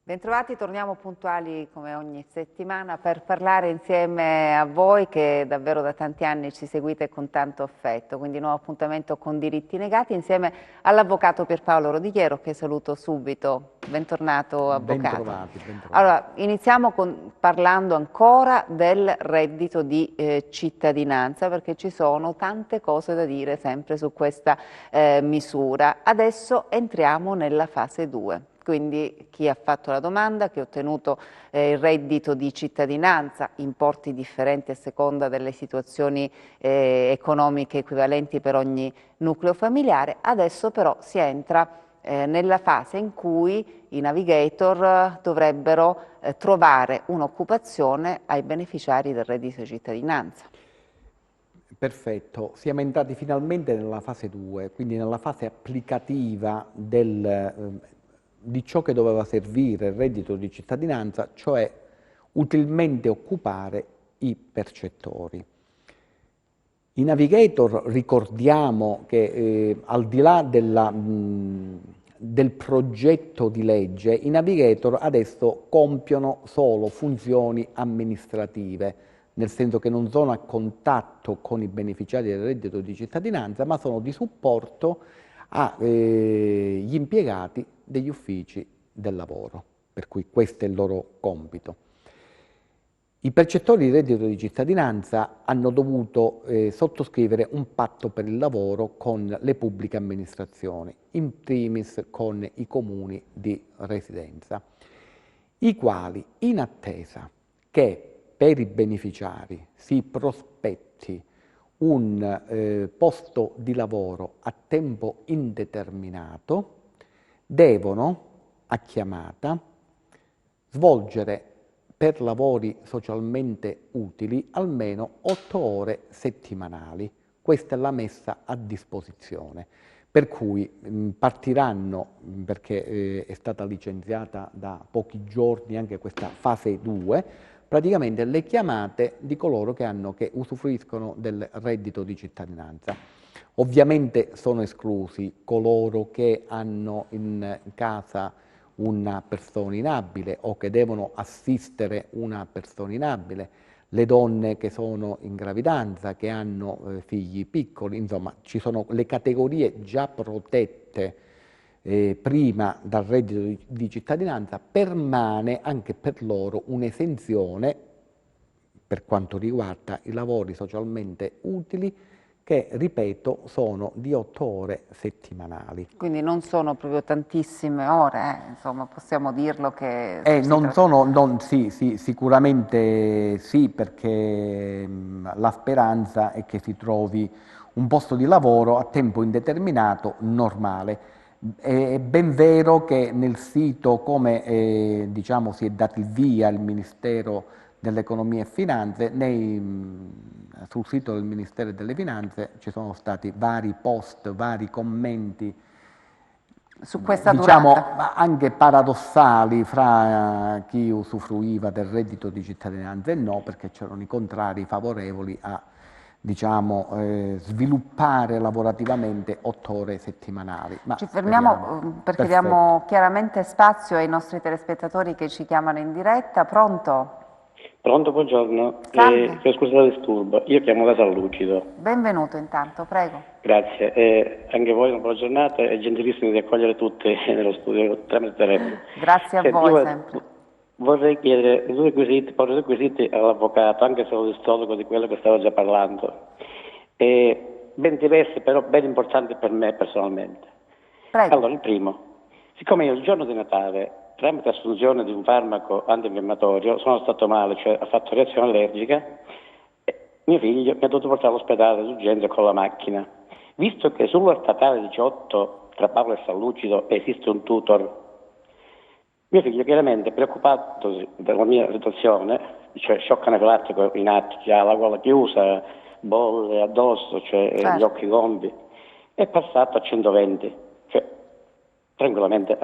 Bentrovati, torniamo puntuali come ogni settimana per parlare insieme a voi che davvero da tanti anni ci seguite con tanto affetto, quindi nuovo appuntamento con Diritti Negati insieme all'avvocato Pierpaolo Rodichiero che saluto subito. Bentornato avvocato. Bentrovati. Allora, iniziamo parlando ancora del reddito di cittadinanza perché ci sono tante cose da dire sempre su questa misura. Adesso entriamo nella fase 2. Quindi chi ha fatto la domanda, chi ha ottenuto il reddito di cittadinanza, importi differenti a seconda delle situazioni economiche equivalenti per ogni nucleo familiare, adesso però si entra nella fase in cui i navigator dovrebbero trovare un'occupazione ai beneficiari del reddito di cittadinanza. Perfetto, siamo entrati finalmente nella fase 2, quindi nella fase applicativa di ciò che doveva servire il reddito di cittadinanza, cioè utilmente occupare i percettori. I navigator, ricordiamo che al di là del progetto di legge, i navigator adesso compiono solo funzioni amministrative, nel senso che non sono a contatto con i beneficiari del reddito di cittadinanza, ma sono di supporto agli impiegati degli uffici del lavoro, per cui questo è il loro compito. I percettori di reddito di cittadinanza hanno dovuto sottoscrivere un patto per il lavoro con le pubbliche amministrazioni, in primis con i comuni di residenza, i quali, in attesa che per i beneficiari si prospetti un posto di lavoro a tempo indeterminato, devono, a chiamata, svolgere per lavori socialmente utili almeno 8 ore settimanali. Questa è la messa a disposizione, per cui partiranno, perché è stata licenziata da pochi giorni anche questa fase 2, praticamente le chiamate di coloro che usufruiscono del reddito di cittadinanza. Ovviamente sono esclusi coloro che hanno in casa una persona inabile o che devono assistere una persona inabile, le donne che sono in gravidanza, che hanno figli piccoli, insomma ci sono le categorie già protette prima dal reddito di cittadinanza, permane anche per loro un'esenzione per quanto riguarda i lavori socialmente utili che, ripeto, sono di 8 ore settimanali. Quindi non sono proprio tantissime ore, insomma possiamo dirlo che Sì, sicuramente sì, perché la speranza è che si trovi un posto di lavoro a tempo indeterminato normale. È ben vero che nel sito, come diciamo, si è dato il via al Ministero dell'Economia e Finanze, sul sito del Ministero delle Finanze ci sono stati vari post, vari commenti, su questa diciamo durata. anche paradossali fra chi usufruiva del reddito di cittadinanza e no, perché c'erano i contrari favorevoli a, diciamo, sviluppare lavorativamente 8 ore settimanali. Ma Ci speriamo. fermiamo perché Perfetto. diamo chiaramente spazio ai nostri telespettatori che ci chiamano in diretta. Pronto? Pronto, buongiorno. Salve. Scusa il disturbo, io chiamo da San Lucido. Benvenuto intanto, prego. Grazie. Anche voi una buona giornata e gentilissimi di accogliere tutti nello studio tramite telefono. Grazie a Senti, voi io sempre. vorrei chiedere porre due quesiti all'avvocato, anche se lo distolgo di quello che stavo già parlando. Ben diversi, però ben importanti per me personalmente. Prego. Allora, il primo, siccome io il giorno di Natale, tramite assunzione di un farmaco antinfiammatorio, sono stato male, cioè ho fatto reazione allergica, mio figlio mi ha dovuto portare all'ospedale d'urgenza con la macchina. Visto che sulla statale 18 tra Paolo e San Lucido esiste un tutor, mio figlio chiaramente preoccupato della mia situazione, cioè shock anafilattico in atto, già la gola chiusa, bolle addosso, cioè gli Certo. occhi gonfi, è passato a 120, cioè tranquillamente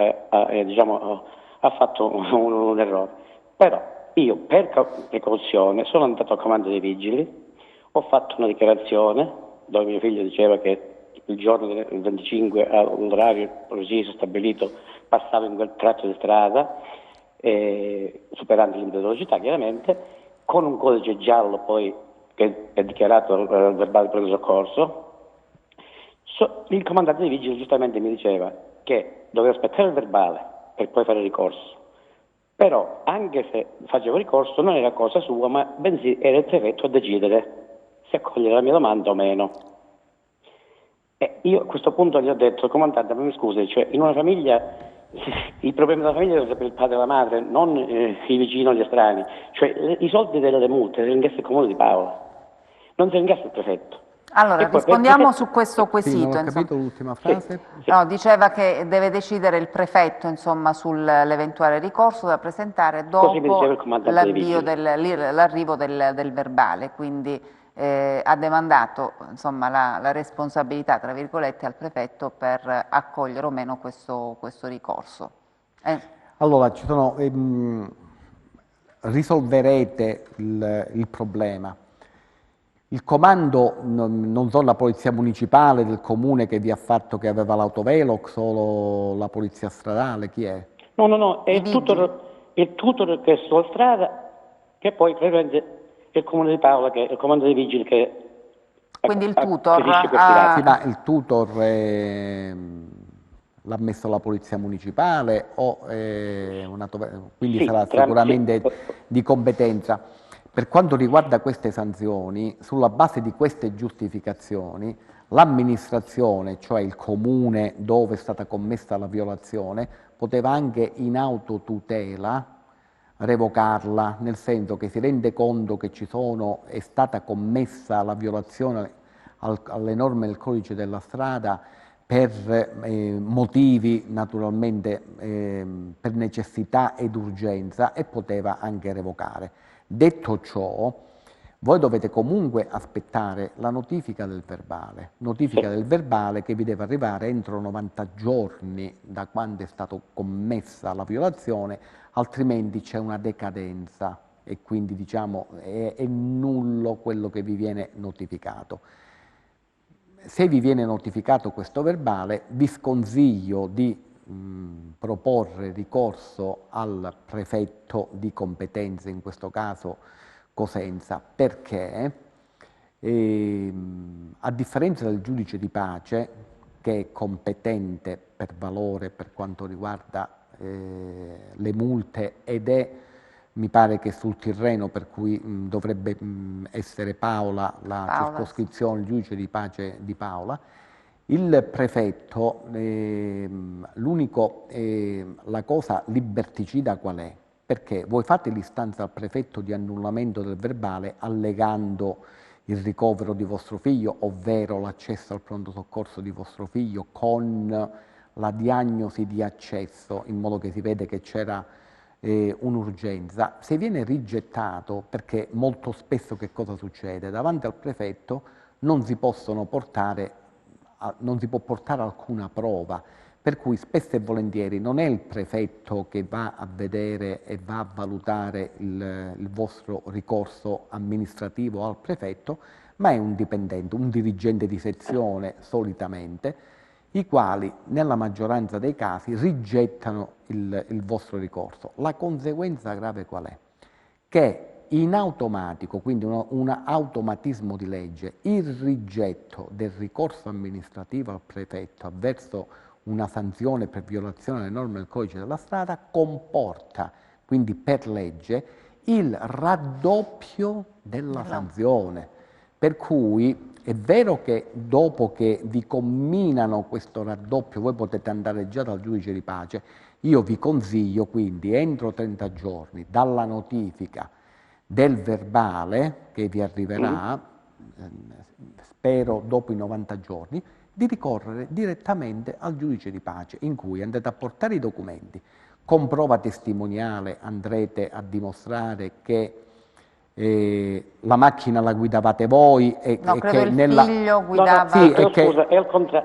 ha fatto un errore. Però io per precauzione sono andato al comando dei vigili, ho fatto una dichiarazione dove mio figlio diceva che il giorno del 25 all'orario preciso stabilito passava in quel tratto di strada, superando il limite di velocità chiaramente, con un codice giallo poi che è dichiarato verbale pronto soccorso. Il comandante dei vigili giustamente mi diceva che doveva aspettare il verbale per poi fare ricorso, però anche se facevo ricorso non era cosa sua, ma bensì era il prefetto a decidere se accogliere la mia domanda o meno. E io a questo punto gli ho detto: comandante, ma mi scusi, cioè in una famiglia il problema della famiglia deve sapere il padre e la madre, non i vicini o gli estranei, cioè i soldi delle multe li ringrazia il comune di Paola, non si ringrazia il prefetto. Allora, rispondiamo su questo Sì, quesito. non ho capito l'ultima frase. Sì. No, diceva che deve decidere il prefetto, insomma, sull'eventuale ricorso da presentare Così mi diceva dopo il comandante dei vigili. l'arrivo del verbale, quindi ha demandato, insomma, la responsabilità, tra virgolette, al prefetto per accogliere o meno questo ricorso. Allora, risolverete il problema. Il comando, non so, la polizia municipale del comune che vi ha fatto, che aveva l'autovelox, o la polizia stradale, chi è? No, è il tutor che è sulla strada, che poi praticamente è il comune di Paola, che è il comando dei vigili che Quindi il tutor acquisisce questi dati. Sì, ma il tutor l'ha messo la polizia municipale o quindi Sì, sarà sicuramente di competenza. Per quanto riguarda queste sanzioni, sulla base di queste giustificazioni, l'amministrazione, cioè il comune dove è stata commessa la violazione, poteva anche in autotutela revocarla, nel senso che si rende conto che è stata commessa la violazione alle norme del codice della strada per motivi naturalmente per necessità ed urgenza, e poteva anche revocare. Detto ciò, voi dovete comunque aspettare la notifica del verbale che vi deve arrivare entro 90 giorni da quando è stata commessa la violazione, altrimenti c'è una decadenza e quindi diciamo è nullo quello che vi viene notificato. Se vi viene notificato questo verbale, vi sconsiglio di proporre ricorso al prefetto di competenza, in questo caso Cosenza, perché a differenza del giudice di pace, che è competente per valore per quanto riguarda le multe mi pare che sul Tirreno, per cui dovrebbe essere Paola la circoscrizione, il giudice di pace di Paola, il prefetto, la cosa liberticida qual è? Perché voi fate l'istanza al prefetto di annullamento del verbale allegando il ricovero di vostro figlio, ovvero l'accesso al pronto soccorso di vostro figlio con la diagnosi di accesso, in modo che si vede che c'era un'urgenza. Se viene rigettato, perché molto spesso che cosa succede? Davanti al prefetto non si può portare alcuna prova, per cui spesso e volentieri non è il prefetto che va a vedere e va a valutare il vostro ricorso amministrativo al prefetto, ma è un dipendente, un dirigente di sezione solitamente, i quali nella maggioranza dei casi rigettano il vostro ricorso. La conseguenza grave qual è? Che in automatico, quindi un automatismo di legge, il rigetto del ricorso amministrativo al prefetto avverso una sanzione per violazione delle norme del codice della strada comporta, quindi per legge, il raddoppio della sanzione. Per cui è vero che dopo che vi comminano questo raddoppio voi potete andare già dal giudice di pace. Io vi consiglio quindi entro 30 giorni dalla notifica del verbale che vi arriverà, spero dopo i 90 giorni, di ricorrere direttamente al giudice di pace, in cui andrete a portare i documenti. Con prova testimoniale andrete a dimostrare che la macchina la guidavate voi e che figlio guidava... Sì, e che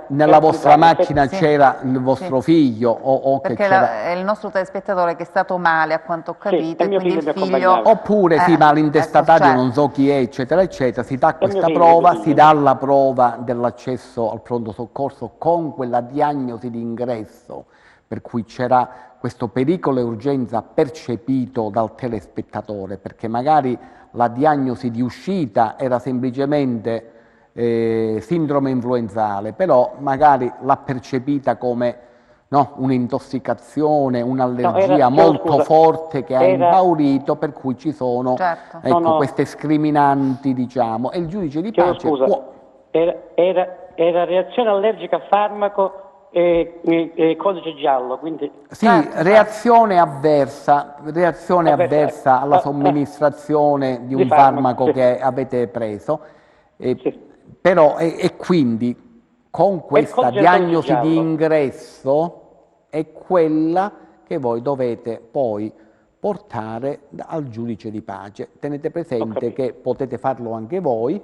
nella vostra macchina c'era il vostro figlio o perché che c'era... è il nostro telespettatore che è stato male, a quanto ho capito, e e quindi il figlio... Oppure sì, ma l'intestatario cioè... non so chi è, eccetera, eccetera, si dà questa prova, si dà la prova dell'accesso al pronto soccorso con quella diagnosi di ingresso per cui c'era questo pericolo e urgenza percepito dal telespettatore, perché magari la diagnosi di uscita era semplicemente sindrome influenzale, però magari l'ha percepita come un'intossicazione, un'allergia molto forte che ha impaurito, per cui ci sono queste scriminanti, diciamo, e il giudice di pace può... Era reazione allergica a farmaco e codice giallo, quindi... Sì, reazione avversa alla somministrazione di un farmaco che avete preso, però e quindi con questa diagnosi di ingresso è quella che voi dovete poi portare al giudice di pace. Tenete presente che potete farlo anche voi,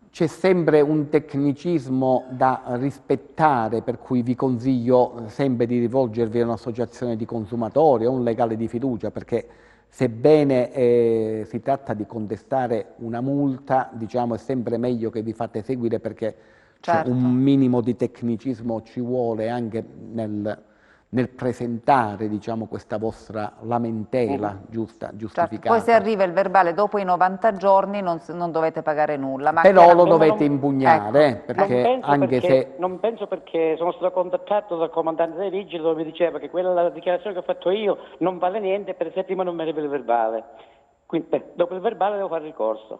c'è sempre un tecnicismo da rispettare, per cui vi consiglio sempre di rivolgervi a un'associazione di consumatori o un legale di fiducia, perché sebbene si tratta di contestare una multa, diciamo, è sempre meglio che vi fate seguire, perché un minimo di tecnicismo ci vuole anche nel presentare, diciamo, questa vostra lamentela giustificata. Poi se arriva il verbale dopo i 90 giorni non dovete pagare nulla. Ma però lo dovete impugnare, perché non penso, perché sono stato contattato dal comandante dei vigili dove mi diceva che quella dichiarazione che ho fatto io non vale niente, perché prima non mi arriva il verbale. Quindi, dopo il verbale devo fare ricorso.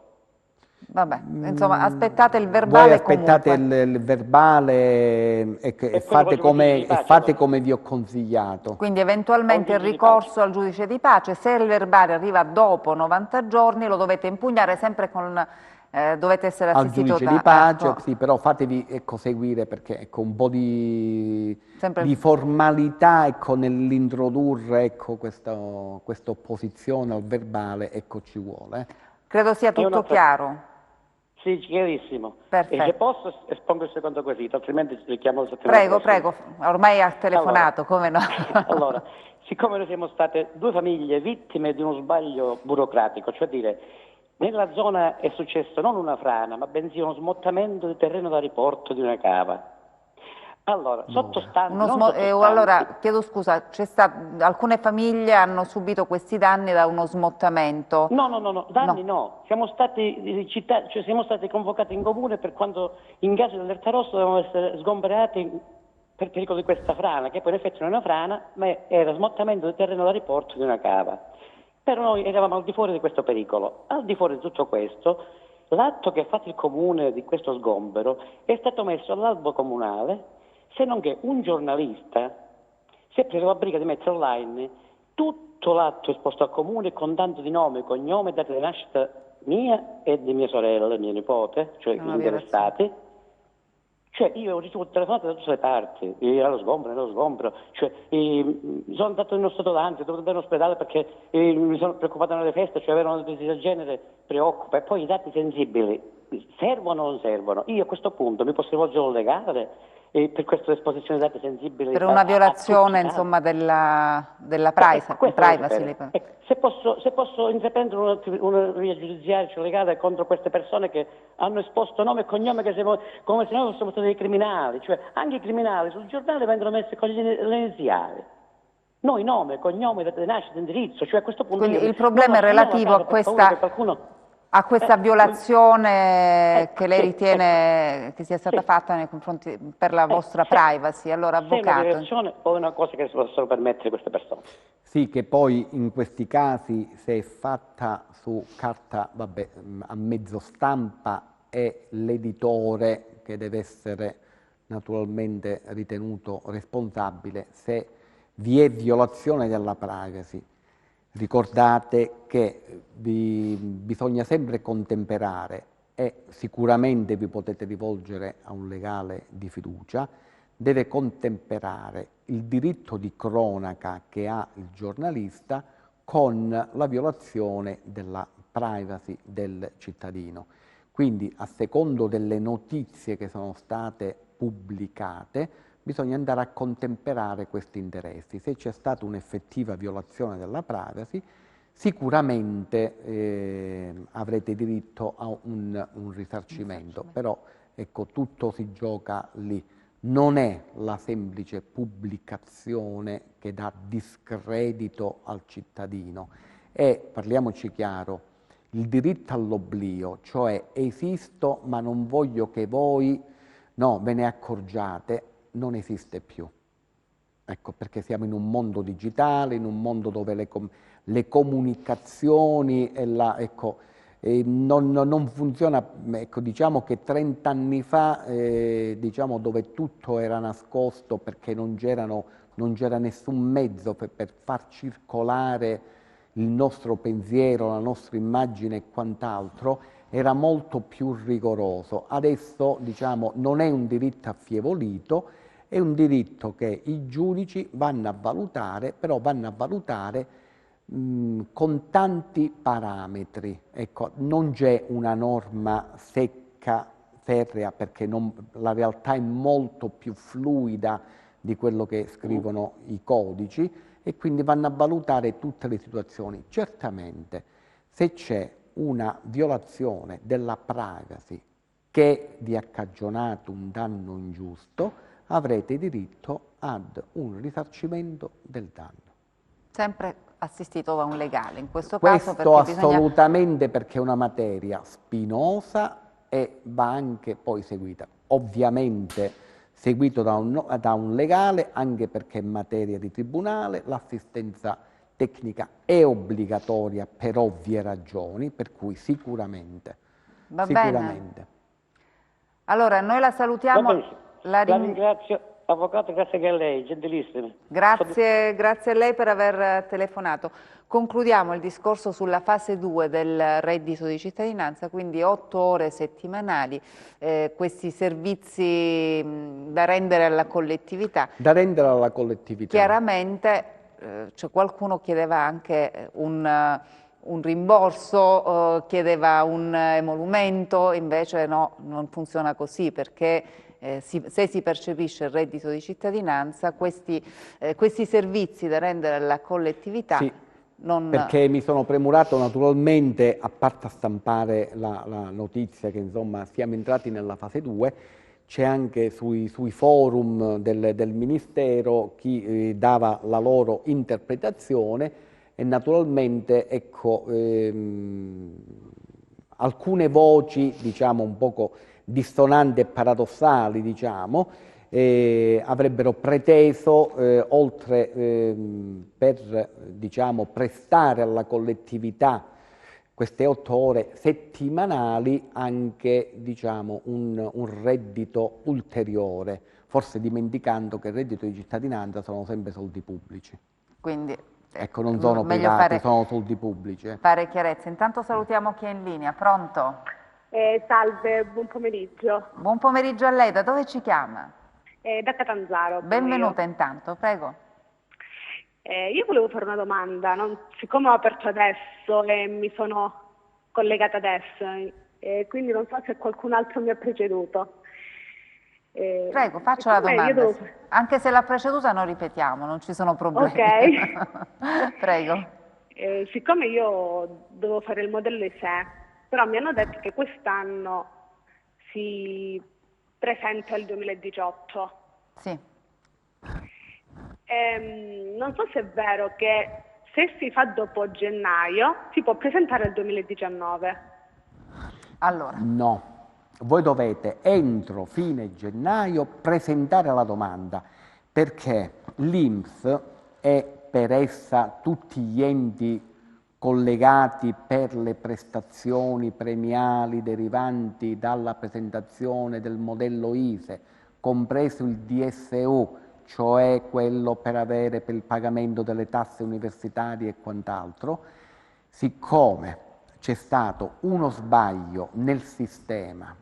Vabbè, insomma, aspettate il verbale. Voi aspettate il verbale e fate come vi ho consigliato. Quindi eventualmente il ricorso al giudice di pace, se il verbale arriva dopo 90 giorni lo dovete impugnare sempre con... dovete essere assistito al giudice di pace, sì, però fatevi seguire, perché un po' di formalità nell'introdurre questa opposizione al verbale ci vuole. Credo sia tutto chiaro. Sì, chiarissimo. Perfetto. E se posso espongo il secondo quesito, altrimenti richiamo il settimana. Prego, ormai ha telefonato, come no? Allora, siccome noi siamo state due famiglie vittime di uno sbaglio burocratico, cioè dire, nella zona è successo non una frana, ma bensì uno smottamento di terreno da riporto di una cava. Allora, allora, chiedo scusa, alcune famiglie hanno subito questi danni da uno smottamento? No, danni no. Siamo stati convocati in comune per quando in caso di allerta rossa dovevamo essere sgomberati per pericolo di questa frana, che poi in effetti non è una frana, ma era smottamento di terreno da riporto di una cava. Però noi eravamo al di fuori di questo pericolo. Al di fuori di tutto questo, l'atto che ha fatto il comune di questo sgombero è stato messo all'albo comunale, se non che un giornalista si è preso la briga di mettere online tutto l'atto esposto al comune con tanto di nome, cognome e data di nascita mia e di mia sorella e mia nipote, cioè gli interessati. Cioè io ho ricevuto telefonate da tutte le parti, era lo sgombero, cioè sono andato in uno stato d'ansia, ho dovuto andare in ospedale perché mi sono preoccupato nelle feste, cioè avere una notizia del genere preoccupa. E poi i dati sensibili servono o non servono? Io a questo punto mi posso rivolgere a un legale per questa esposizione di dati sensibili? Per una violazione, insomma, della privacy. Se posso intraprendere una via giudiziaria, cioè legale, contro queste persone che hanno esposto nome e cognome come se noi fossimo stati dei criminali, cioè anche i criminali sul giornale vengono messi con le iniziali. Noi nome, cognome, data di nascita, indirizzo, cioè a questo punto... Quindi il problema è relativo a questa violazione che lei ritiene che sia stata fatta nei confronti per la vostra privacy. Allora, avvocato... Se è una violazione o è una cosa che si possono permettere queste persone? Sì, che poi in questi casi, se è fatta su carta, a mezzo stampa, è l'editore che deve essere naturalmente ritenuto responsabile se vi è violazione della privacy. Ricordate che bisogna sempre contemperare, e sicuramente vi potete rivolgere a un legale di fiducia, deve contemperare il diritto di cronaca che ha il giornalista con la violazione della privacy del cittadino. Quindi, a secondo delle notizie che sono state pubblicate, bisogna andare a contemperare questi interessi. Se c'è stata un'effettiva violazione della privacy, sicuramente avrete diritto a un risarcimento, però ecco, tutto si gioca lì. non è la semplice pubblicazione che dà discredito al cittadino, è, parliamoci chiaro, il diritto all'oblio, cioè esisto ma non voglio che voi ve ne accorgiate, non esiste più. Ecco, perché siamo in un mondo digitale, in un mondo dove le comunicazioni non funziona. Ecco, diciamo che 30 anni fa, diciamo, dove tutto era nascosto perché non c'era nessun mezzo per far circolare il nostro pensiero, la nostra immagine e quant'altro, era molto più rigoroso. Adesso, diciamo, non è un diritto affievolito, è un diritto che i giudici vanno a valutare, però vanno a valutare con tanti parametri. Ecco, non c'è una norma secca, ferrea, perché la realtà è molto più fluida di quello che scrivono i codici, e quindi vanno a valutare tutte le situazioni. Certamente, se c'è una violazione della privacy che vi ha cagionato un danno ingiusto, avrete diritto ad un risarcimento del danno. Sempre assistito da un legale, in questo caso Questo assolutamente, perché è una materia spinosa e va anche poi seguita. Ovviamente seguito da un legale, anche perché è materia di tribunale, l'assistenza tecnica è obbligatoria per ovvie ragioni, per cui sicuramente. Va bene. Allora, noi la salutiamo. La ringrazio, avvocato, grazie anche a lei, gentilissima. Grazie a lei per aver telefonato. Concludiamo il discorso sulla fase 2 del reddito di cittadinanza, quindi 8 ore settimanali, questi servizi da rendere alla collettività. Da rendere alla collettività. Chiaramente qualcuno chiedeva anche un rimborso, chiedeva un emolumento, invece no, non funziona così, perché se si percepisce il reddito di cittadinanza, questi servizi da rendere alla collettività. Sì, perché mi sono premurato naturalmente, a parte a stampare la notizia che insomma siamo entrati nella fase 2, c'è anche sui forum del Ministero chi dava la loro interpretazione, e naturalmente, ecco, alcune voci, diciamo, un poco dissonanti e paradossali, diciamo, avrebbero preteso, oltre per, diciamo, prestare alla collettività queste 8 ore settimanali, anche, diciamo, un reddito ulteriore, forse dimenticando che il reddito di cittadinanza sono sempre soldi pubblici. Quindi, ecco, non sono privati, sono soldi pubblici. Fare chiarezza. Intanto salutiamo chi è in linea. Pronto? Salve, buon pomeriggio. Buon pomeriggio a lei, da dove ci chiama? Da Catanzaro. Benvenuta intanto, prego. Io volevo fare una domanda, siccome ho aperto adesso e mi sono collegata adesso, quindi non so se qualcun altro mi ha preceduto. Prego, faccia la domanda. Anche se l'ha preceduta non ripetiamo, non ci sono problemi. Ok. Prego. Siccome io devo fare il modello ISEE, però mi hanno detto che quest'anno si presenta il 2018. Sì. Non so se è vero che se si fa dopo gennaio si può presentare il 2019. Allora. No, voi dovete entro fine gennaio presentare la domanda, perché l'INPS e per essa tutti gli enti collegati per le prestazioni premiali derivanti dalla presentazione del modello ISEE, compreso il DSU, cioè quello per il pagamento delle tasse universitarie e quant'altro, siccome c'è stato uno sbaglio nel sistema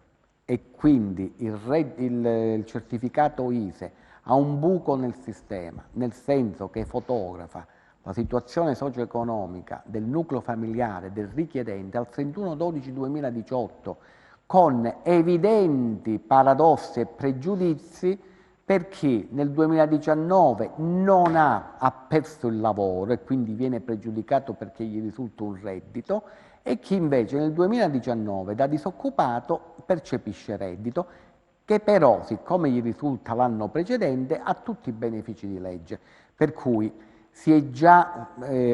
e quindi il certificato ISEE ha un buco nel sistema, nel senso che fotografa la situazione socio-economica del nucleo familiare del richiedente al 31/12/2018 con evidenti paradossi e pregiudizi per chi nel 2019 ha perso il lavoro e quindi viene pregiudicato perché gli risulta un reddito, e chi invece nel 2019 da disoccupato percepisce reddito. che però, siccome gli risulta l'anno precedente, ha tutti i benefici di legge, per cui si è già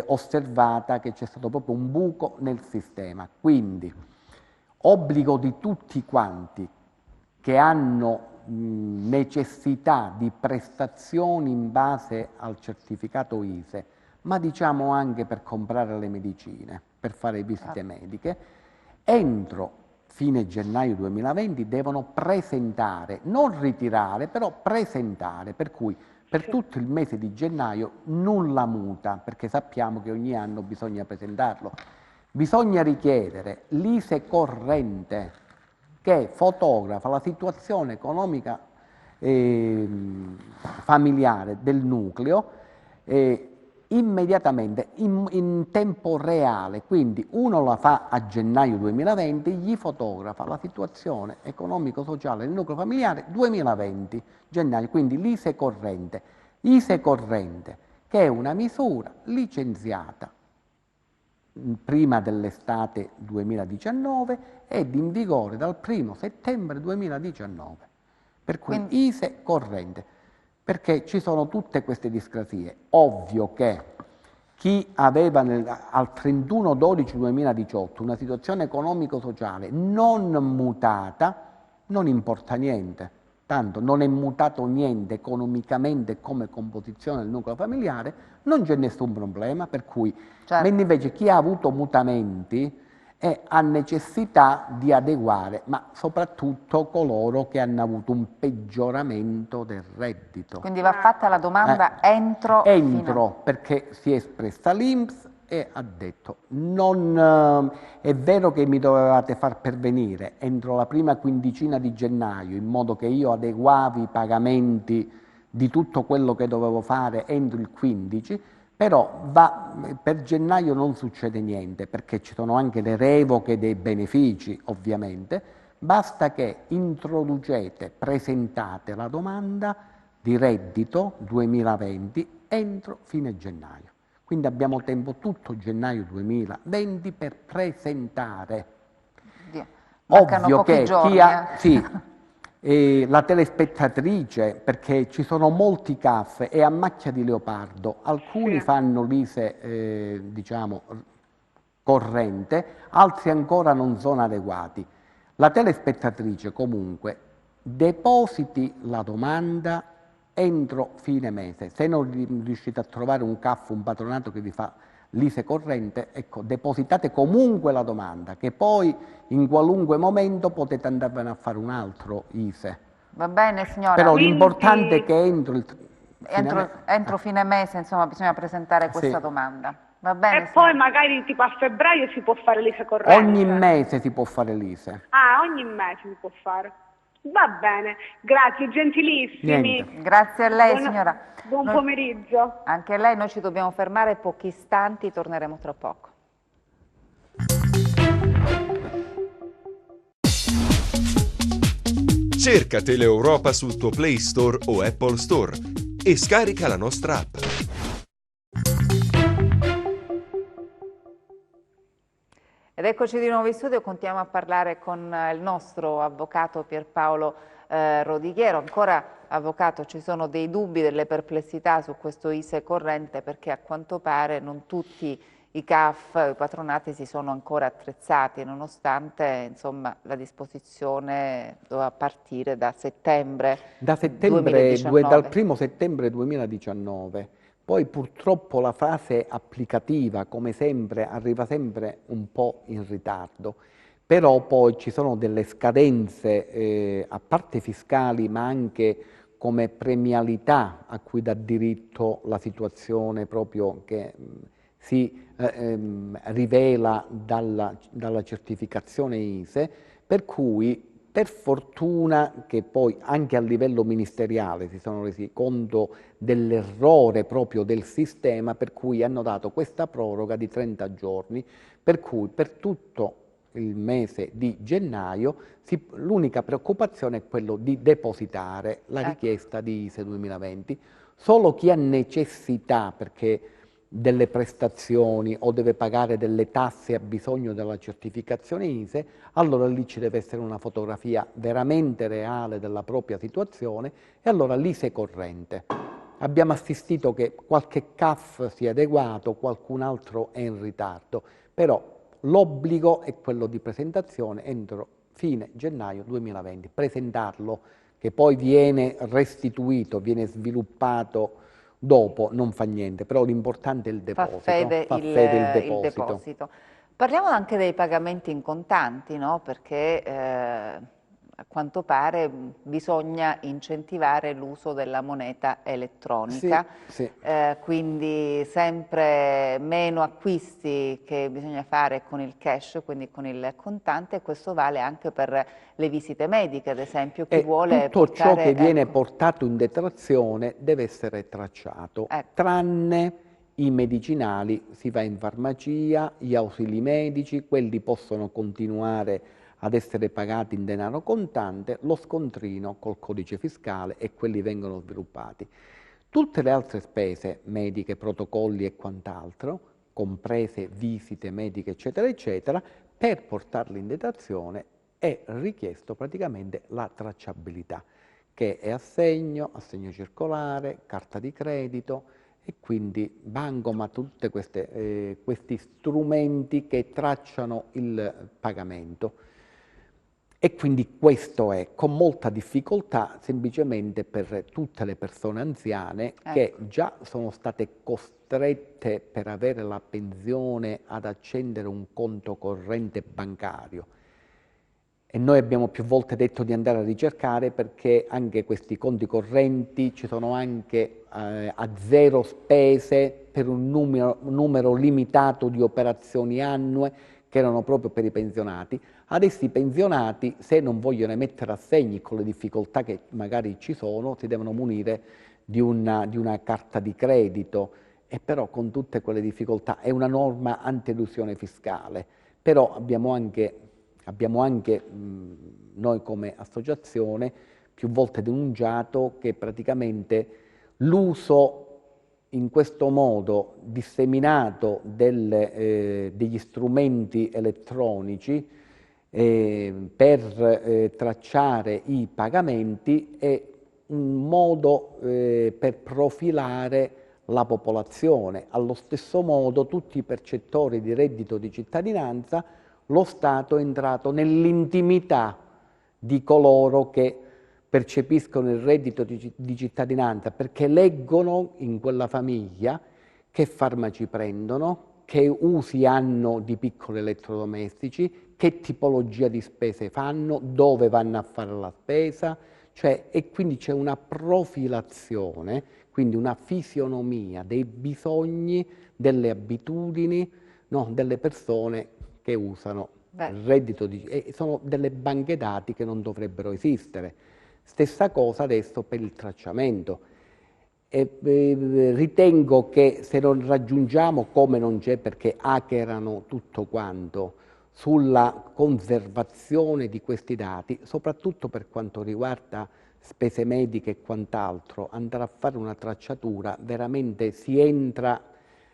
osservata che c'è stato proprio un buco nel sistema. Quindi, obbligo di tutti quanti che hanno necessità di prestazioni in base al certificato ISEE, ma diciamo anche per comprare le medicine, per fare visite mediche, entro fine gennaio 2020 devono presentare, non ritirare, però presentare, per cui per tutto il mese di gennaio nulla muta, perché sappiamo che ogni anno bisogna presentarlo. Bisogna richiedere l'ISEE corrente, che fotografa la situazione economica familiare del nucleo immediatamente, in tempo reale. Quindi uno la fa a gennaio 2020, gli fotografa la situazione economico-sociale del nucleo familiare 2020, gennaio, quindi l'ISEE corrente. ISEE corrente, che è una misura licenziata prima dell'estate 2019 ed in vigore dal 1° settembre 2019. Per cui ISEE corrente, perché ci sono tutte queste discrasie. Ovvio che chi aveva al 31/12/2018 una situazione economico-sociale non mutata, non importa niente, tanto non è mutato niente economicamente come composizione del nucleo familiare, non c'è nessun problema, per cui mentre invece chi ha avuto mutamenti ha necessità di adeguare, ma soprattutto coloro che hanno avuto un peggioramento del reddito. Quindi va fatta la domanda entro... perché si è espressa l'INPS e ha detto, non è vero che mi dovevate far pervenire entro la prima quindicina di gennaio, in modo che io adeguavi i pagamenti di tutto quello che dovevo fare entro il 15, però per gennaio non succede niente, perché ci sono anche le revoche dei benefici, ovviamente. Basta che introducete, presentate la domanda di reddito 2020 entro fine gennaio. Quindi abbiamo tempo tutto gennaio 2020 per presentare. Ovvio che chi ha... la telespettatrice, perché ci sono molti CAF e a macchia di leopardo, alcuni fanno l'ISEE diciamo corrente, altri ancora non sono adeguati. La telespettatrice comunque depositi la domanda entro fine mese. Se non riuscite a trovare un CAF, un patronato che vi fa l'ISEE corrente, ecco, depositate comunque la domanda, che poi in qualunque momento potete andarvene a fare un altro ISEE. Va bene, signora. Però l'importante è che entro fine mese, insomma, bisogna presentare questa domanda. Va bene, e poi magari tipo a febbraio si può fare l'ISEE corrente. Ogni mese si può fare l'ISEE. Ah, ogni mese si può fare. Va bene, grazie, gentilissimi. Niente. Grazie a lei, signora. Buon pomeriggio. Anche a lei, noi ci dobbiamo fermare pochi istanti, torneremo tra poco. Cerca Teleeuropa sul tuo Play Store o Apple Store e scarica la nostra app. Ed eccoci di nuovo in studio, continuiamo a parlare con il nostro avvocato Pierpaolo Rodighiero. Ancora, avvocato, ci sono dei dubbi, delle perplessità su questo ISEE corrente, perché a quanto pare non tutti i CAF, i patronati si sono ancora attrezzati, nonostante insomma, la disposizione doveva partire da settembre, dal 1° settembre 2019. Poi purtroppo la fase applicativa, come sempre, arriva sempre un po' in ritardo, però poi ci sono delle scadenze, a parte fiscali, ma anche come premialità a cui dà diritto la situazione proprio che si rivela dalla certificazione ISEE, per cui per fortuna che poi anche a livello ministeriale si sono resi conto dell'errore proprio del sistema, per cui hanno dato questa proroga di 30 giorni, per cui per tutto il mese di gennaio l'unica preoccupazione è quello di depositare la richiesta di ISEE 2020. Solo chi ha necessità, perché delle prestazioni o deve pagare delle tasse e ha bisogno della certificazione ISEE, allora lì ci deve essere una fotografia veramente reale della propria situazione e allora l'ISEE corrente. Abbiamo assistito che qualche CAF sia adeguato, qualcun altro è in ritardo, però l'obbligo è quello di presentazione entro fine gennaio 2020, presentarlo, che poi viene restituito, viene sviluppato dopo, non fa niente, però l'importante è il deposito, fa fede il deposito. Parliamo anche dei pagamenti in contanti, no? Perché a quanto pare bisogna incentivare l'uso della moneta elettronica, sì. quindi sempre meno acquisti che bisogna fare con il cash, quindi con il contante, e questo vale anche per le visite mediche, ad esempio. Chi vuole tutto portare, ciò che viene portato in detrazione deve essere tracciato, tranne i medicinali. Si va in farmacia, gli ausili medici, quelli possono continuare ad essere pagati in denaro contante, lo scontrino col codice fiscale e quelli vengono sviluppati. Tutte le altre spese mediche, protocolli e quant'altro, comprese visite mediche eccetera eccetera, per portarli in detrazione è richiesto praticamente la tracciabilità, che è assegno circolare, carta di credito e quindi bancomat, tutti questi strumenti che tracciano il pagamento. E quindi questo è, con molta difficoltà, semplicemente per tutte le persone anziane che già sono state costrette per avere la pensione ad accendere un conto corrente bancario. E noi abbiamo più volte detto di andare a ricercare, perché anche questi conti correnti ci sono anche a zero spese per un numero limitato di operazioni annue, che erano proprio per i pensionati. Adesso i pensionati, se non vogliono emettere assegni con le difficoltà che magari ci sono, si devono munire di una carta di credito, e però con tutte quelle difficoltà è una norma anti-elusione fiscale. Però abbiamo anche noi come associazione più volte denunciato che praticamente l'uso in questo modo disseminato degli strumenti elettronici per tracciare i pagamenti è un modo per profilare la popolazione. Allo stesso modo tutti i percettori di reddito di cittadinanza, lo Stato è entrato nell'intimità di coloro che percepiscono il reddito di cittadinanza, perché leggono in quella famiglia che farmaci prendono, che usi hanno di piccoli elettrodomestici, che tipologia di spese fanno, dove vanno a fare la spesa, e quindi c'è una profilazione, quindi una fisionomia dei bisogni, delle abitudini, no, delle persone che usano il reddito e sono delle banche dati che non dovrebbero esistere. Stessa cosa adesso per il tracciamento. Ritengo che se non raggiungiamo, come non c'è, perché hackerano tutto quanto, sulla conservazione di questi dati, soprattutto per quanto riguarda spese mediche e quant'altro, andare a fare una tracciatura, veramente si entra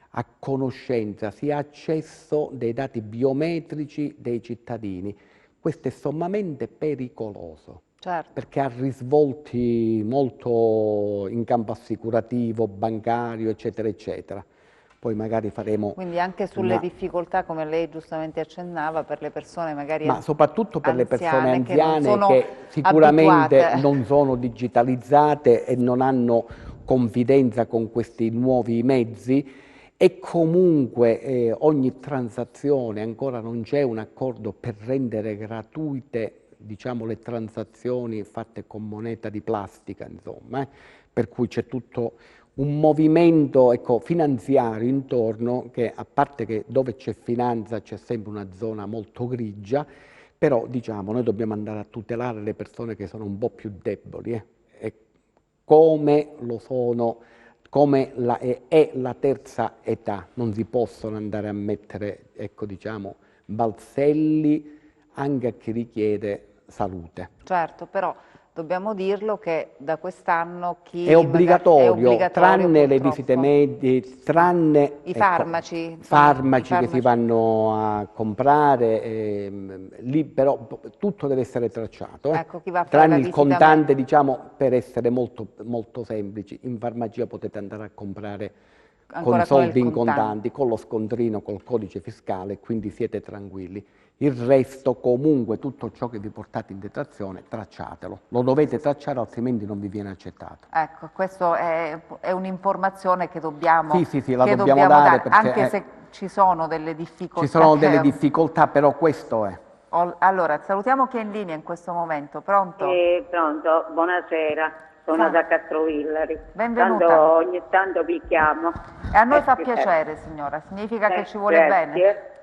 a conoscenza, si ha accesso dei dati biometrici dei cittadini. Questo è sommamente pericoloso. Certo. Perché ha risvolti molto in campo assicurativo, bancario, eccetera, eccetera. Poi magari faremo... Quindi anche sulle difficoltà, come lei giustamente accennava, per le persone magari ma soprattutto per le persone anziane che sicuramente abituate. Non sono digitalizzate e non hanno confidenza con questi nuovi mezzi, e comunque ogni transazione, ancora non c'è un accordo per rendere gratuite, diciamo, le transazioni fatte con moneta di plastica, insomma, per cui c'è tutto un movimento, ecco, finanziario intorno, che a parte che dove c'è finanza c'è sempre una zona molto grigia, però diciamo noi dobbiamo andare a tutelare le persone che sono un po' più deboli, e come lo sono, come è la terza età. Non si possono andare a mettere, ecco, diciamo, balzelli anche a chi richiede salute. Certo, però dobbiamo dirlo che da quest'anno chi è obbligatorio, tranne le purtroppo. visite mediche, tranne I farmaci, farmaci insomma, che si vanno a comprare, lì però tutto deve essere tracciato. Ecco, chi va a fare Tranne la il visita contante, diciamo, per essere molto, molto semplici, in farmacia potete andare a comprare ancora con con il soldi in contante. contanti, con lo scontrino, col codice fiscale, quindi siete tranquilli. Il resto, comunque, tutto ciò che vi portate in detrazione, tracciatelo. Lo dovete tracciare, altrimenti non vi viene accettato. Ecco, questa è un'informazione che dobbiamo, Sì, la dobbiamo dare perché anche se ci sono delle difficoltà. ci sono delle difficoltà, però questo è. Allora, salutiamo chi è in linea in questo momento. Pronto? Pronto, buonasera, sono da Castrovillari. Benvenuta. Tanto, ogni tanto vi chiamo. E a noi fa piacere, signora, significa che ci vuole bene.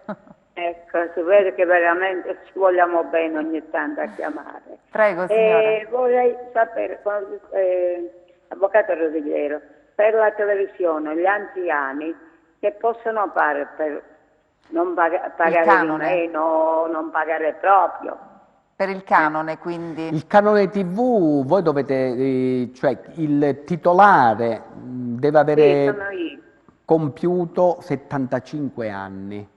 Ecco, si vede che veramente ci vogliamo bene ogni tanto a chiamare. Prego, signora. Vorrei sapere, Avvocato Rosigliero, per la televisione, gli anziani che possono fare per non pagare di meno, non pagare proprio? Per il canone, quindi? Il canone TV, voi dovete, cioè il titolare deve avere compiuto 75 anni.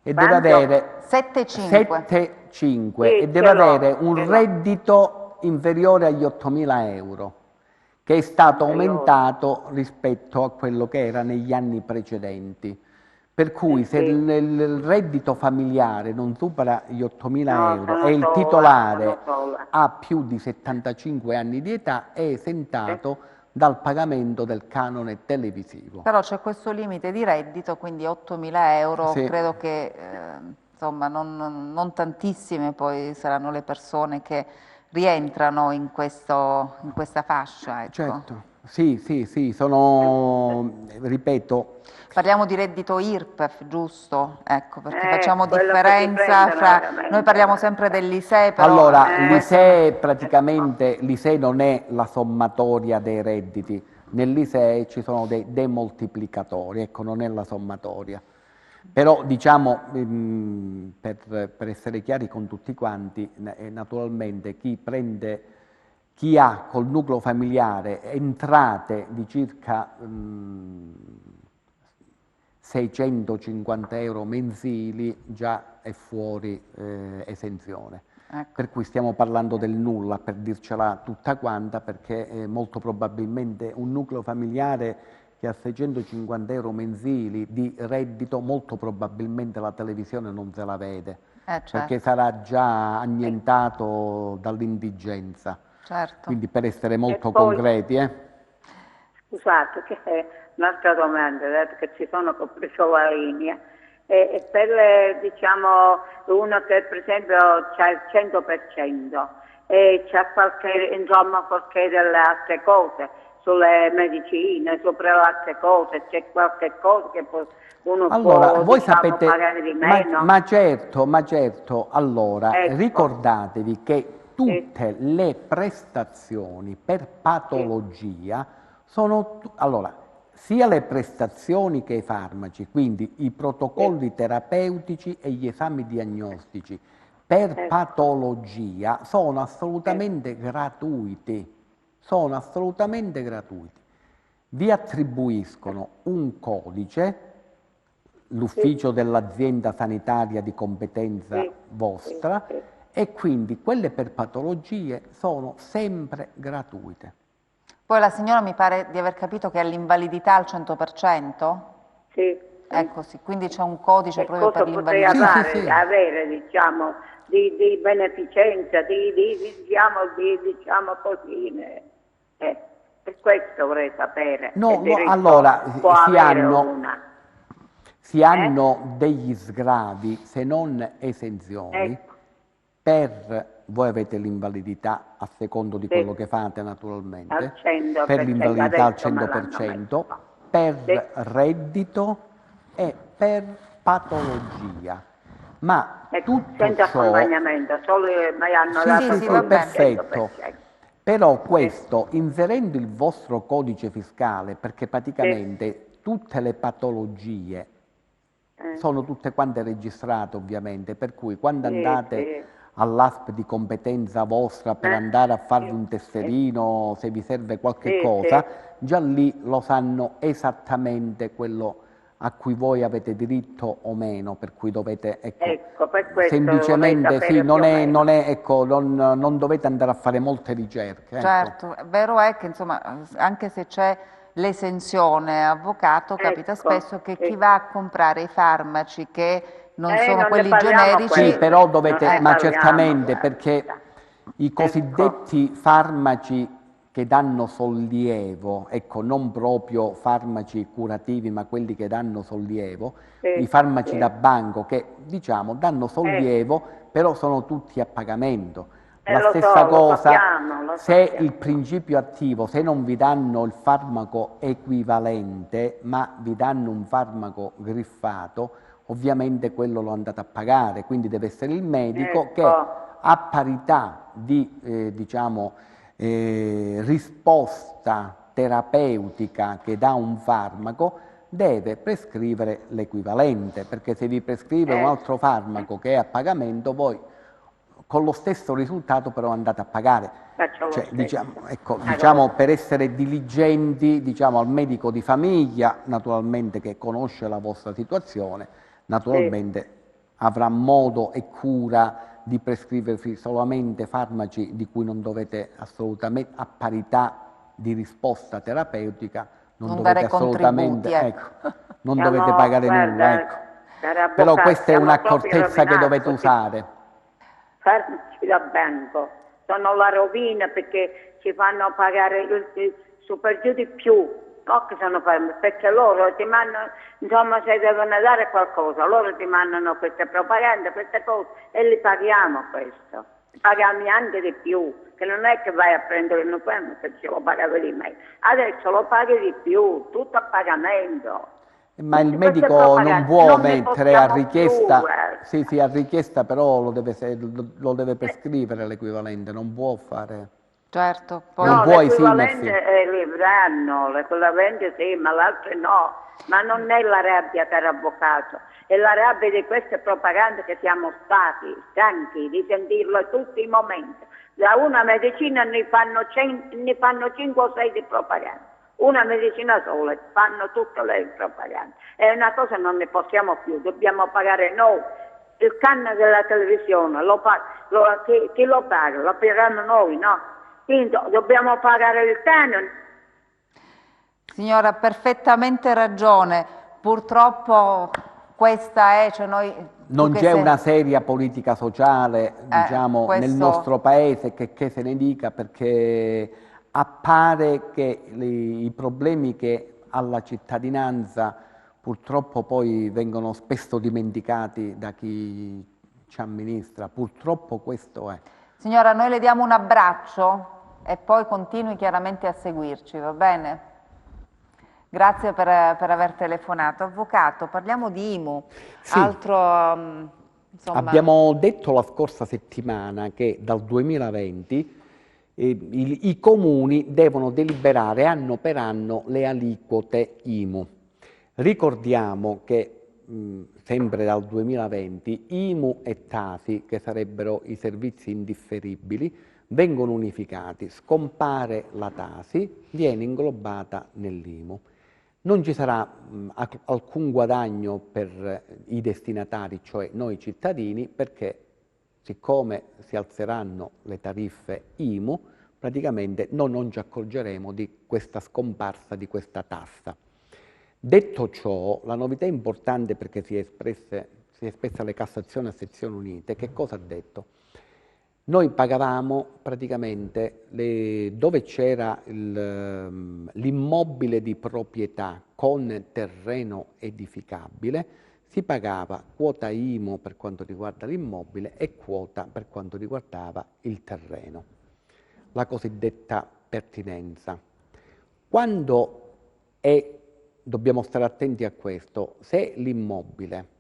E deve avere 7,5 e deve avere un reddito inferiore agli 8.000 euro, che è stato aumentato rispetto a quello che era negli anni precedenti. Per cui se il reddito familiare non supera gli 8.000 euro e il titolare ha più di 75 anni di età, è esentato dal pagamento del canone televisivo. Però c'è questo limite di reddito, quindi 8.000 euro, credo che insomma non tantissime poi saranno le persone che rientrano in questa fascia. Ecco. Certo, sì, sono, ripeto... Parliamo di reddito IRPEF, giusto? Ecco, perché facciamo differenza fra... Noi parliamo sempre dell'ISEE, però... Allora, l'ISEE praticamente, l'ISEE non è la sommatoria dei redditi, nell'ISEE ci sono dei demoltiplicatori, ecco, non è la sommatoria. Però, diciamo, per essere chiari con tutti quanti, naturalmente chi ha col nucleo familiare entrate di circa 650 euro mensili già è fuori esenzione. Ecco. Per cui stiamo parlando del nulla, per dircela tutta quanta, perché molto probabilmente un nucleo familiare che ha 650 euro mensili di reddito, molto probabilmente la televisione non se la vede, perché sarà già annientato dall'indigenza. Certo. Quindi per essere molto concreti. Scusate, che un'altra domanda, dato che ci sono compreso la linea. Per diciamo uno che per esempio c'ha il 100% e c'ha qualche delle altre cose, sulle medicine, sopra le altre cose, c'è qualche cosa che uno può voi sapete, pagare di meno? Ma certo, allora ricordatevi che tutte le prestazioni per patologia sono, allora, sia le prestazioni che i farmaci, quindi i protocolli terapeutici e gli esami diagnostici per patologia sono assolutamente gratuiti, Vi attribuiscono un codice, l'ufficio dell'azienda sanitaria di competenza vostra, e quindi quelle per patologie sono sempre gratuite. Poi la signora mi pare di aver capito che ha l'invalidità al 100%? Sì. Ecco, sì, quindi c'è un codice proprio per l'invalidità. Cosa potrei avere, diciamo, di beneficenza, diciamo così, per questo vorrei sapere. No, allora, si hanno degli sgravi, se non esenzioni, voi avete l'invalidità a secondo di quello che fate naturalmente, per l'invalidità al 100%, per reddito e per patologia. Ma tutto senza ciò... accompagnamento, solo mi hanno dato sì, perfetto. Però questo, inserendo il vostro codice fiscale, perché praticamente tutte le patologie sono tutte quante registrate ovviamente, per cui quando andate all'ASP di competenza vostra per andare a farvi un tesserino, se vi serve qualche cosa, già lì lo sanno esattamente quello a cui voi avete diritto o meno, per cui dovete, ecco, per questo semplicemente sì, non dovete andare a fare molte ricerche. Certo, vero è che insomma, anche se c'è l'esenzione avvocato, capita spesso che chi va a comprare i farmaci che non sono quelli generici... Sì, però dovete, ma certamente, perché i cosiddetti farmaci che danno sollievo, ecco, non proprio farmaci curativi, ma quelli che danno sollievo, i farmaci da banco che, diciamo, danno sollievo, però sono tutti a pagamento. La stessa cosa, se il principio attivo, se non vi danno il farmaco equivalente, ma vi danno un farmaco griffato, ovviamente quello lo andate a pagare, quindi deve essere il medico che a parità di, risposta terapeutica che dà un farmaco, deve prescrivere l'equivalente, perché se vi prescrive un altro farmaco che è a pagamento, voi con lo stesso risultato però andate a pagare. Cioè, diciamo, per essere diligenti, diciamo, al medico di famiglia, naturalmente, che conosce la vostra situazione, naturalmente avrà modo e cura di prescrivervi solamente farmaci di cui non dovete assolutamente, a parità di risposta terapeutica, non dovete assolutamente, non dovete pagare nulla. Però questa è un'accortezza che dovete usare. Farmaci da banco sono la rovina, perché ci fanno pagare su per giù di più. No, che sono fermi, perché loro ti mandano, insomma, se devono dare qualcosa, loro ti mandano queste propagande, queste cose, e li paghiamo questo. Paghiamo anche di più, che non è che vai a prendere un fermo che ce lo pagavi di me. Adesso lo paghi di più, tutto a pagamento. Ma il medico non può mettere a richiesta, a richiesta, però lo deve prescrivere l'equivalente, non può fare... Certo, poi non può esimersi. L'equivalente sì, ma l'altro no. Ma non è la rabbia, caro avvocato, è la rabbia di queste propagande che siamo stati stanchi di sentirlo tutti i momenti. Da una medicina ne fanno 5 o 6 di propaganda. Una medicina sola, fanno tutte le propagande. È una cosa che non ne possiamo più, dobbiamo pagare noi. Il canone della televisione, chi lo paga? Lo paghiamo noi, no? Quindi dobbiamo pagare il canone. Signora, ha perfettamente ragione. Purtroppo questa è... Cioè non c'è una seria politica sociale, diciamo, nel nostro paese, che se ne dica, perché appare che i problemi che ha la cittadinanza purtroppo poi vengono spesso dimenticati da chi ci amministra. Purtroppo questo è. Signora, noi le diamo un abbraccio e poi continui chiaramente a seguirci, va bene? Grazie per aver telefonato. Avvocato, parliamo di IMU. Sì. Insomma... Abbiamo detto la scorsa settimana che dal 2020 i comuni devono deliberare anno per anno le aliquote IMU. Ricordiamo che sempre dal 2020 IMU e TASI, che sarebbero i servizi indifferibili, vengono unificati, scompare la TASI, viene inglobata nell'IMU. Non ci sarà alcun guadagno per i destinatari, cioè noi cittadini, perché siccome si alzeranno le tariffe IMU, praticamente noi non ci accorgeremo di questa scomparsa di questa tassa. Detto ciò, la novità importante, perché si è espressa le Cassazioni a sezioni unite, che cosa ha detto? Noi pagavamo praticamente, dove c'era l'immobile di proprietà con terreno edificabile, si pagava quota IMU per quanto riguarda l'immobile e quota per quanto riguardava il terreno, la cosiddetta pertinenza. Quando dobbiamo stare attenti a questo, se l'immobile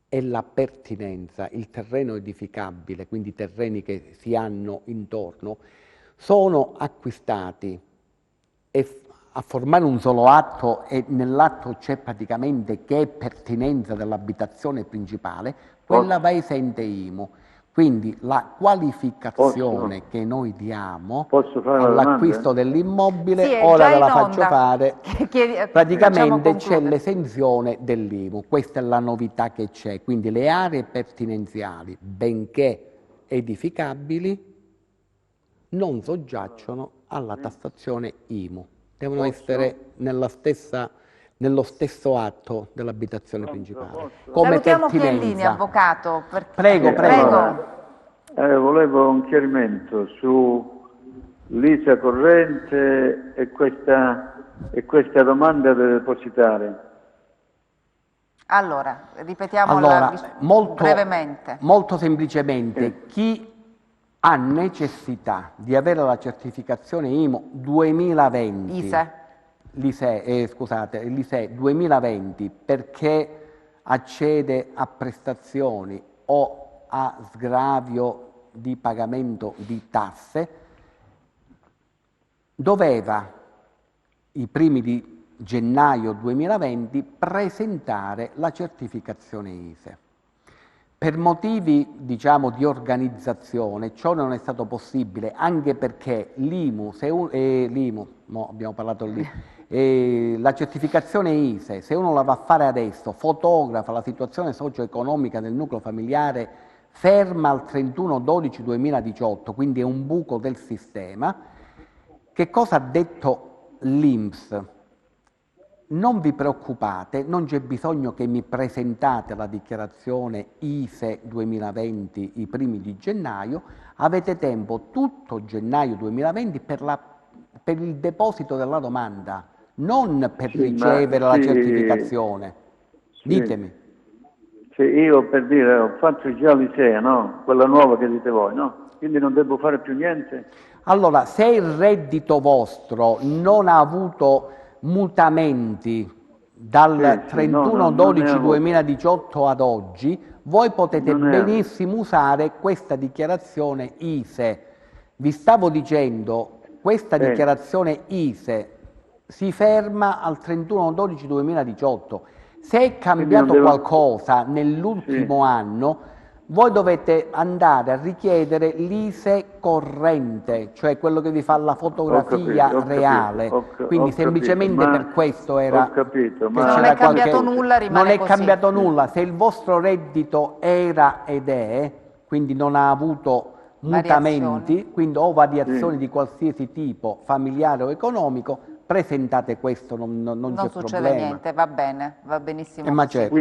e la pertinenza, il terreno edificabile, quindi i terreni che si hanno intorno, sono acquistati a formare un solo atto e nell'atto c'è praticamente che è pertinenza dell'abitazione principale, quella va esente IMU. Quindi la qualificazione che noi diamo Posso fare all'acquisto dell'immobile, Sì, è ora già ve la in faccio onda. fare, Facciamo praticamente c'è concludere. l'esenzione dell'IMU, questa è la novità che c'è, quindi le aree pertinenziali, benché edificabili, non soggiacciono alla tassazione IMU, devono essere nello stesso atto dell'abitazione principale. Come Salutiamo chi è in pertinenza. linea, avvocato. Prego, prego. Volevo un chiarimento su l'ISA corrente e questa domanda da depositare. Allora, ripetiamola brevemente. Molto semplicemente, chi ha necessità di avere la certificazione IMU 2020, l'ISEE 2020, perché accede a prestazioni o a sgravio di pagamento di tasse, doveva i primi di gennaio 2020 presentare la certificazione ISEE. Per motivi, diciamo, di organizzazione ciò non è stato possibile, anche perché l'IMU, abbiamo parlato lì, la certificazione ISEE, se uno la va a fare adesso, fotografa la situazione socio-economica del nucleo familiare ferma al 31/12/2018, quindi è un buco del sistema. Che cosa ha detto l'INPS? Non vi preoccupate, non c'è bisogno che mi presentate la dichiarazione ISEE 2020 i primi di gennaio, avete tempo tutto gennaio 2020 per il deposito della domanda, non per ricevere la certificazione. Ditemi. Sì, io per dire, ho fatto già l'ISEE, no? Quella nuova che dite voi, no? Quindi non devo fare più niente? Allora, se il reddito vostro non ha avuto mutamenti dal 31/12/2018 ad oggi, voi potete benissimo usare questa dichiarazione ISEE. Vi stavo dicendo, questa dichiarazione ISEE si ferma al 31/12/2018. Se è cambiato qualcosa nell'ultimo anno, voi dovete andare a richiedere l'ISEE corrente, cioè quello che vi fa la fotografia reale. Quindi semplicemente per questo era che non è cambiato nulla, rimane non è così. cambiato nulla. Se il vostro reddito era ed è, quindi non ha avuto mutamenti, quindi o variazioni di qualsiasi tipo, familiare o economico, presentate questo, non c'è succede problema. niente, va bene, va benissimo. Ma certo.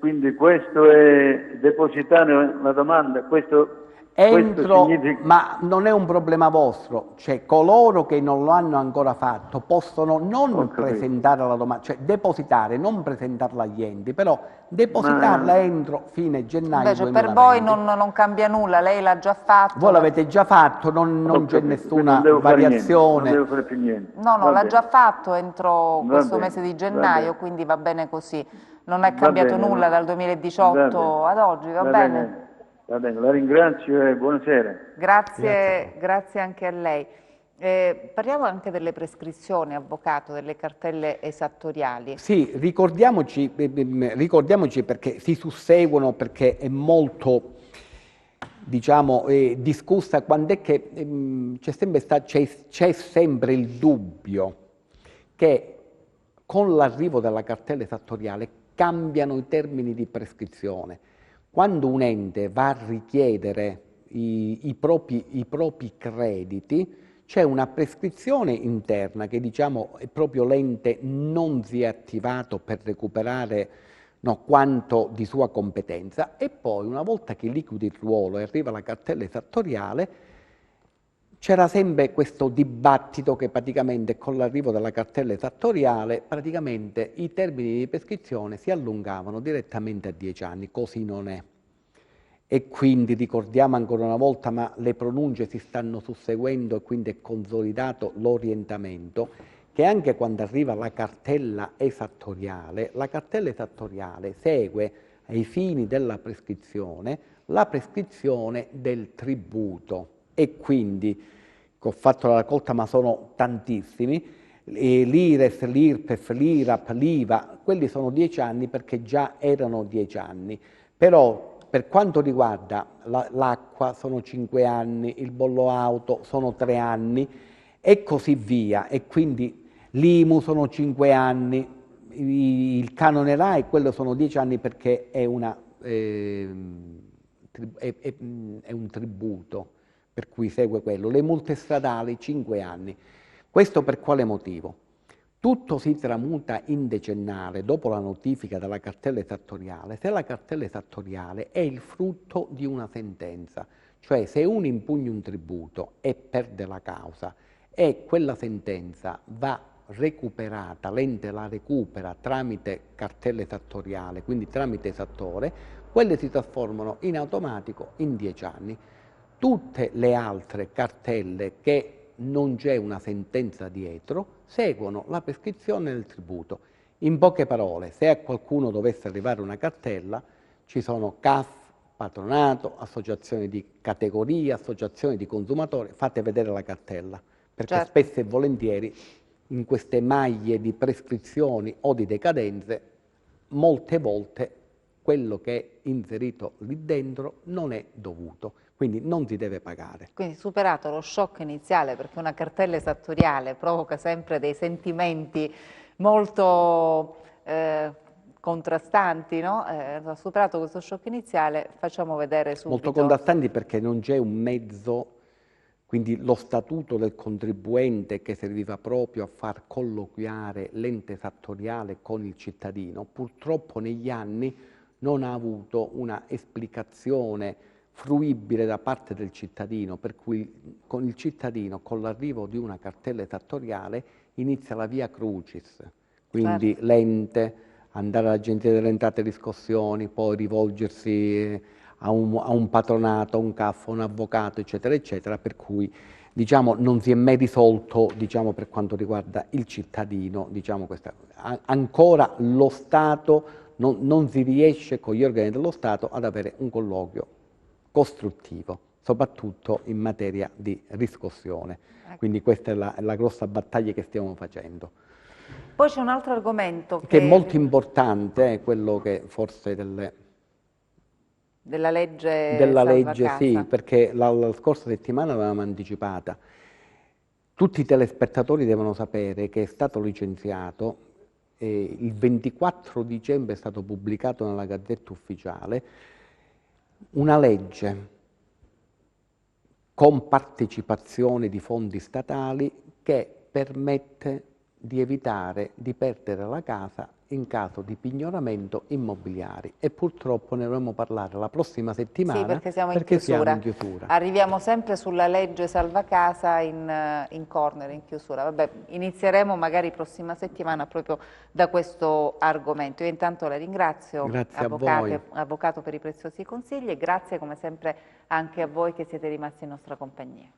Quindi questo è depositare la domanda, questo significa... Ma non è un problema vostro, cioè coloro che non lo hanno ancora fatto possono non presentare la domanda, cioè depositare, non presentarla agli enti, però depositarla entro fine gennaio. Invece 2020. per voi non cambia nulla, lei l'ha già fatto. Voi l'avete già fatto, non c'è nessuna variazione. Non devo fare più niente. No, l'ha già fatto entro questo mese di gennaio, quindi va bene così. Non è cambiato nulla dal 2018 ad oggi, va bene? Va bene, la ringrazio e buonasera. Grazie anche a lei. Parliamo anche delle prescrizioni, avvocato, delle cartelle esattoriali. Sì, ricordiamoci perché si susseguono, perché è molto, diciamo, discussa, quando è che c'è sempre il dubbio che con l'arrivo della cartella esattoriale cambiano i termini di prescrizione. Quando un ente va a richiedere i propri crediti, c'è una prescrizione interna che, diciamo, è proprio l'ente non si è attivato per recuperare quanto di sua competenza, e poi una volta che liquidi il ruolo e arriva la cartella esattoriale, c'era sempre questo dibattito che praticamente con l'arrivo della cartella esattoriale praticamente i termini di prescrizione si allungavano direttamente a 10 anni, così non è. E quindi ricordiamo ancora una volta, ma le pronunce si stanno susseguendo e quindi è consolidato l'orientamento, che anche quando arriva la cartella esattoriale segue ai fini della prescrizione la prescrizione del tributo. E quindi, che ho fatto la raccolta ma sono tantissimi, l'IRES, l'IRPEF, l'IRAP, l'IVA, quelli sono 10 anni perché già erano 10 anni, però per quanto riguarda l'acqua sono 5 anni, il bollo auto sono 3 anni e così via, e quindi l'IMU sono 5 anni, il canone RAI quello sono 10 anni perché è un tributo, per cui segue quello. Le multe stradali 5 anni. Questo per quale motivo? Tutto si tramuta in decennale dopo la notifica della cartella esattoriale se la cartella esattoriale è il frutto di una sentenza, cioè se uno impugna un tributo e perde la causa e quella sentenza va recuperata, l'ente la recupera tramite cartella esattoriale, quindi tramite esattore, quelle si trasformano in automatico in 10 anni. Tutte le altre cartelle che non c'è una sentenza dietro, seguono la prescrizione del tributo. In poche parole, se a qualcuno dovesse arrivare una cartella, ci sono CAF, patronato, associazioni di categoria, associazioni di consumatori, fate vedere la cartella, perché certo, spesso e volentieri in queste maglie di prescrizioni o di decadenze, molte volte quello che è inserito lì dentro non è dovuto, quindi non si deve pagare. Quindi superato lo shock iniziale, perché una cartella esattoriale provoca sempre dei sentimenti molto contrastanti, no? Superato questo shock iniziale, facciamo vedere subito. Molto contrastanti perché non c'è un mezzo, quindi lo statuto del contribuente che serviva proprio a far colloquiare l'ente esattoriale con il cittadino, purtroppo negli anni non ha avuto una esplicazione fruibile da parte del cittadino, per cui con il cittadino, con l'arrivo di una cartella esattoriale, inizia la via crucis, quindi certo, l'ente, andare all'Agenzia delle Entrate e Riscossioni, poi rivolgersi a un patronato, a un CAF, a un avvocato, eccetera, eccetera, per cui diciamo, non si è mai risolto, diciamo, per quanto riguarda il cittadino, diciamo, ancora lo Stato non si riesce con gli organi dello Stato ad avere un colloquio costruttivo, soprattutto in materia di riscossione. ecco. Quindi questa è la grossa battaglia che stiamo facendo. Poi c'è un altro argomento che è molto importante, è quello che forse della legge della Salva legge, Casa. sì, perché la scorsa settimana l'avevamo anticipata. Tutti i telespettatori devono sapere che è stato licenziato, il 24 dicembre è stato pubblicato nella Gazzetta Ufficiale, una legge con partecipazione di fondi statali che permette di evitare di perdere la casa in caso di pignoramento immobiliari, e purtroppo ne dovremo parlare la prossima settimana, sì, perché siamo in chiusura. Arriviamo sempre sulla legge Salva Casa in corner, in chiusura. Vabbè, inizieremo magari prossima settimana proprio da questo argomento. Io intanto la ringrazio, avvocato, per i preziosi consigli, e grazie come sempre anche a voi che siete rimasti in nostra compagnia.